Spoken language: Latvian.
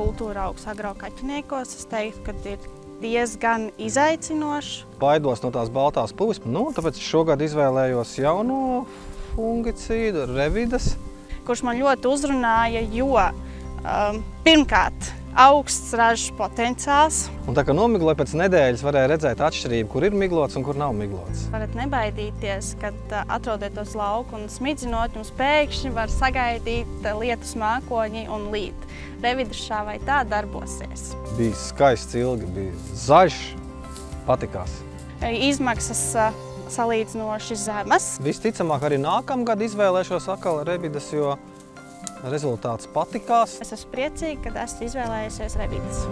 kultūra augs agrokaķiniekos. Es teiktu, ka ir diezgan izaicinoši. Baidos no tās baltās puvis, tāpēc šogad izvēlējos jauno fungicīdu, Revidas. Kurš man ļoti uzrunāja, jo pirmkārt augsts ražas potenciāls. Un tā kā nomigloja pēc nedēļas, varēja redzēt atšķirību, kur ir miglots un kur nav miglots. Varat nebaidīties, kad atrodaties lauku un smidzinot, jums pēkšņi var sagaidīt lietus mākoņi un līt. Revidas šā vai tā darbosies. Bija skaists ilgi, bija zaļš, patikās. Izmaksas salīdzinoši zemas. Visticamāk arī nākamgad izvēlēšos atkal Revidas, jo rezultāts patikās. Es esmu priecīga, ka esmu izvēlējusies Revidas.